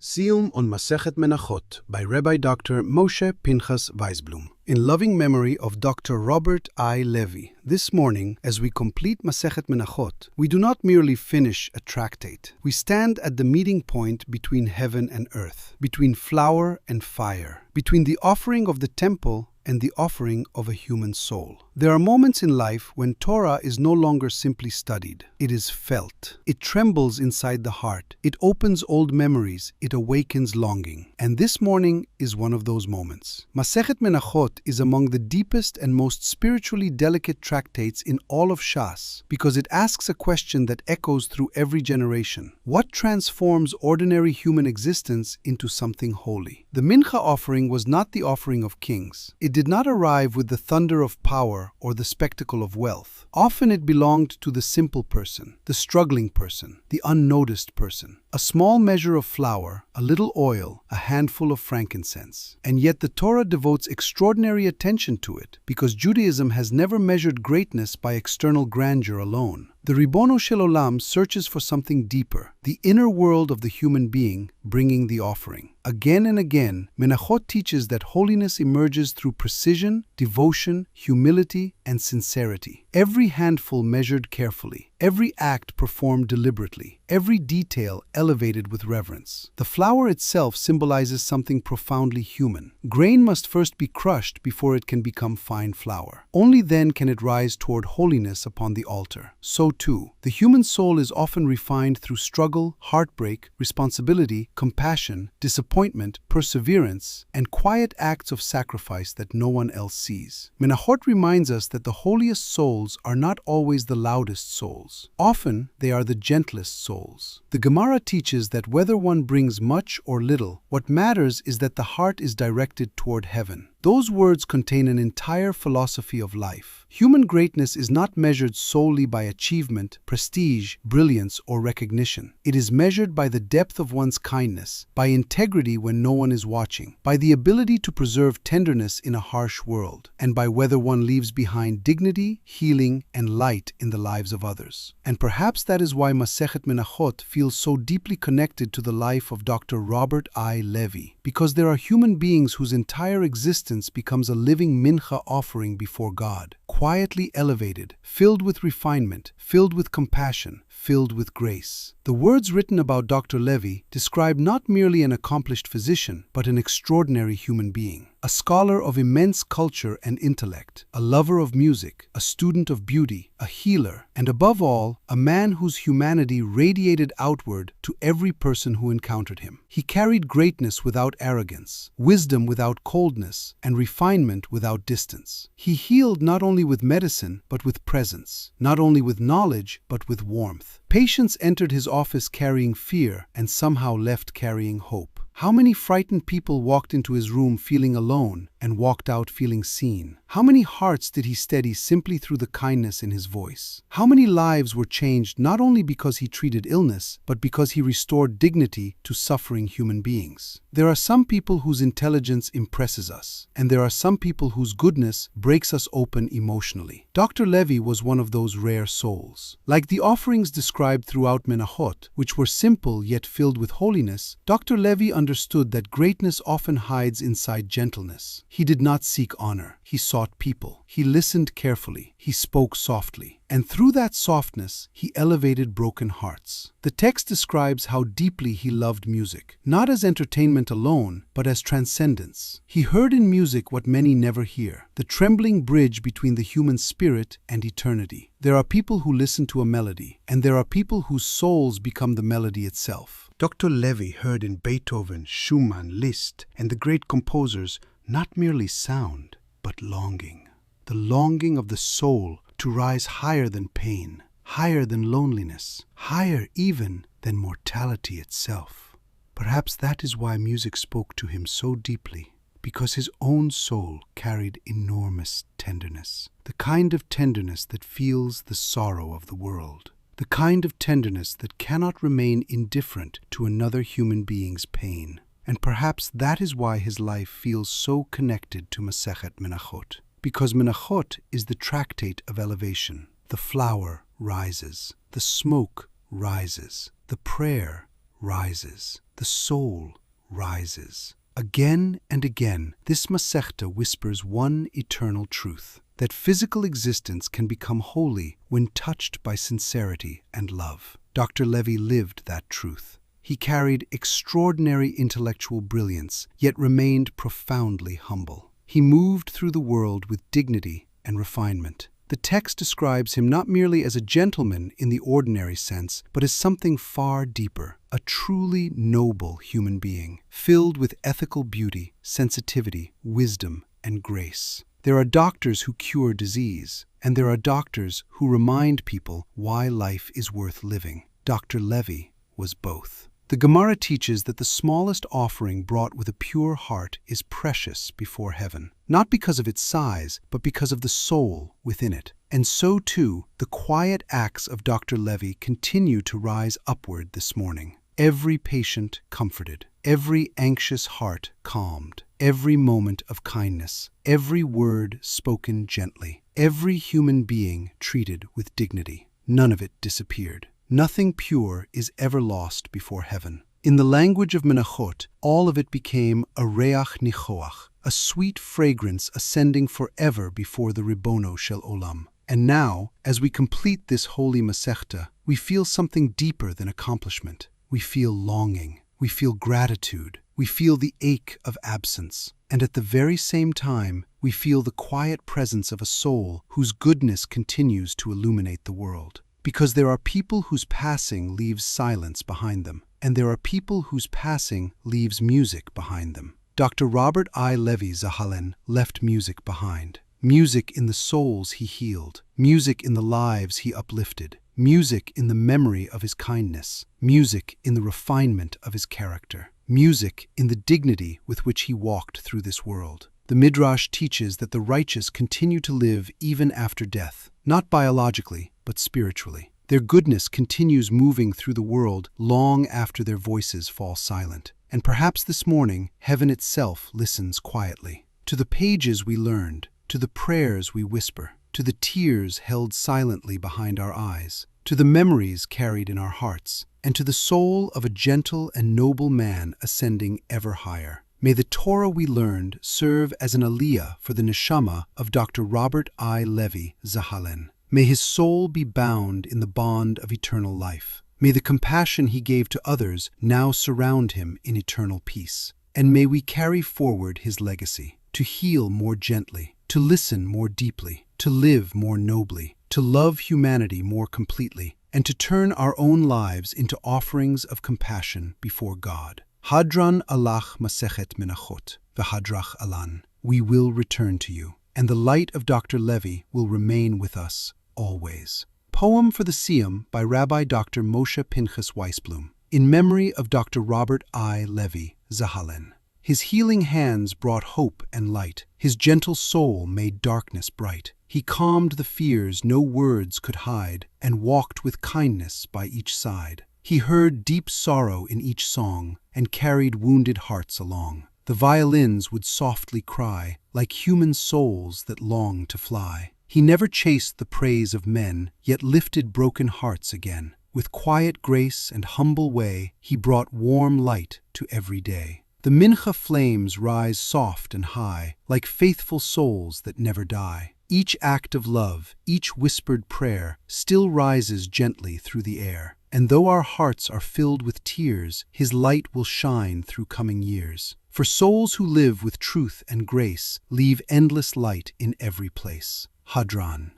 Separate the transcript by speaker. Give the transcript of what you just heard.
Speaker 1: Siyum on Masechet Menachot by Rabbi Dr. Moshe Pinchas Weisblum. In loving memory of Dr. Robert I. Levy, this morning, as we complete Masechet Menachot, we do not merely finish a tractate. We stand at the meeting point between heaven and earth, between flower and fire, between the offering of the temple and the offering of a human soul. There are moments in life when Torah is no longer simply studied. It is felt. It trembles inside the heart. It opens old memories. It awakens longing. And this morning is one of those moments. Masechet Menachot is among the deepest and most spiritually delicate tractates in all of Hashas because it asks a question that echoes through every generation. What transforms ordinary human existence into something holy? The Mincha offering was not the offering of kings. It did not arrive with the thunder of power or the spectacle of wealth. Often it belonged to the simple person, the struggling person, the unnoticed person. A small measure of flour, a little oil, a handful of frankincense. And yet the Torah devotes extraordinary attention to it because Judaism has never measured greatness by external grandeur alone. The Ribono Shel Olam searches for something deeper, the inner world of the human being, bringing the offering. Again and again, Menachot teaches that holiness emerges through precision, devotion, humility, and sincerity. Every handful measured carefully, every act performed deliberately, every detail elevated with reverence. The flour itself symbolizes something profoundly human. Grain must first be crushed before it can become fine flour. Only then can it rise toward holiness upon the altar. So too, the human soul is often refined through struggle, heartbreak, responsibility, compassion, disappointment, perseverance, and quiet acts of sacrifice that no one else sees. Menachot reminds us that the holiest souls are not always the loudest souls. Often, they are the gentlest souls. The Gemara teaches that whether one brings much or little, what matters is that the heart is directed toward heaven. Those words contain an entire philosophy of life. Human greatness is not measured solely by achievement, prestige, brilliance, or recognition. It is measured by the depth of one's kindness, by integrity when no one is watching, by the ability to preserve tenderness in a harsh world, and by whether one leaves behind dignity, healing, and light in the lives of others. And perhaps that is why Masechet Menachot feels so deeply connected to the life of Dr. Robert I. Levy, because there are human beings whose entire existence becomes a living mincha offering before God, quietly elevated, filled with refinement, filled with compassion, filled with grace. The words written about Dr. Levy describe not merely an accomplished physician, but an extraordinary human being. A scholar of immense culture and intellect, a lover of music, a student of beauty, a healer, and above all, a man whose humanity radiated outward to every person who encountered him. He carried greatness without arrogance, wisdom without coldness, and refinement without distance. He healed not only with medicine, but with presence, not only with knowledge, but with warmth. Patients entered his office carrying fear and somehow left carrying hope. How many frightened people walked into his room feeling alone and walked out feeling seen? How many hearts did he steady simply through the kindness in his voice? How many lives were changed not only because he treated illness, but because he restored dignity to suffering human beings? There are some people whose intelligence impresses us, and there are some people whose goodness breaks us open emotionally. Dr. Levy was one of those rare souls. Like the offerings described throughout Menachot, which were simple yet filled with holiness, Dr. Levy understood that greatness often hides inside gentleness. He did not seek honor. He sought people. He listened carefully. He spoke softly. And through that softness, he elevated broken hearts. The text describes how deeply he loved music, not as entertainment alone, but as transcendence. He heard in music what many never hear, the trembling bridge between the human spirit and eternity. There are people who listen to a melody, and there are people whose souls become the melody itself. Dr. Levy heard in Beethoven, Schumann, Liszt, and the great composers not merely sound, but longing. The longing of the soul to rise higher than pain, higher than loneliness, higher even than mortality itself. Perhaps that is why music spoke to him so deeply, because his own soul carried enormous tenderness, the kind of tenderness that feels the sorrow of the world, the kind of tenderness that cannot remain indifferent to another human being's pain. And perhaps that is why his life feels so connected to Masechet Menachot, because Menachot is the tractate of elevation. The flower rises, the smoke rises, the prayer rises. The soul rises. Again and again, this Masechta whispers one eternal truth, that physical existence can become holy when touched by sincerity and love. Dr. Levy lived that truth. He carried extraordinary intellectual brilliance, yet remained profoundly humble. He moved through the world with dignity and refinement. The text describes him not merely as a gentleman in the ordinary sense, but as something far deeper, a truly noble human being, filled with ethical beauty, sensitivity, wisdom, and grace. There are doctors who cure disease, and there are doctors who remind people why life is worth living. Dr. Levy was both. The Gemara teaches that the smallest offering brought with a pure heart is precious before heaven, not because of its size, but because of the soul within it. And so, too, the quiet acts of Dr. Levy continue to rise upward this morning. Every patient comforted, every anxious heart calmed, every moment of kindness, every word spoken gently, every human being treated with dignity. None of it disappeared. Nothing pure is ever lost before heaven. In the language of Menachot, all of it became a reach nichoach, a sweet fragrance ascending forever before the Ribono shel Olam. And now, as we complete this holy Masechta, we feel something deeper than accomplishment. We feel longing. We feel gratitude. We feel the ache of absence. And at the very same time, we feel the quiet presence of a soul whose goodness continues to illuminate the world. Because there are people whose passing leaves silence behind them, and there are people whose passing leaves music behind them. Dr. Robert I. Levy Zahalen left music behind. Music in the souls he healed, music in the lives he uplifted, music in the memory of his kindness, music in the refinement of his character, music in the dignity with which he walked through this world. The Midrash teaches that the righteous continue to live even after death, not biologically, but spiritually. Their goodness continues moving through the world long after their voices fall silent. And perhaps this morning, heaven itself listens quietly. To the pages we learned, to the prayers we whisper, to the tears held silently behind our eyes, to the memories carried in our hearts, and to the soul of a gentle and noble man ascending ever higher. May the Torah we learned serve as an aliyah for the neshama of Dr. Robert I. Levy Zahalen. May his soul be bound in the bond of eternal life. May the compassion he gave to others now surround him in eternal peace. And may we carry forward his legacy, to heal more gently, to listen more deeply, to live more nobly, to love humanity more completely, and to turn our own lives into offerings of compassion before God. Hadran alach Masechet Menachot, v'hadrach alan. We will return to you, and the light of Dr. Levy will remain with us always. Poem for the Siyum by Rabbi Dr. Moshe P. Weisblum, in memory of Dr. Robert I. Levy Zahalen. His healing hands brought hope and light. His gentle soul made darkness bright. He calmed the fears no words could hide, and walked with kindness by each side. He heard deep sorrow in each song, and carried wounded hearts along. The violins would softly cry, like human souls that long to fly. He never chased the praise of men, yet lifted broken hearts again. With quiet grace and humble way, he brought warm light to every day. The mincha flames rise soft and high, like faithful souls that never die. Each act of love, each whispered prayer, still rises gently through the air. And though our hearts are filled with tears, his light will shine through coming years. For souls who live with truth and grace leave endless light in every place. Hadran.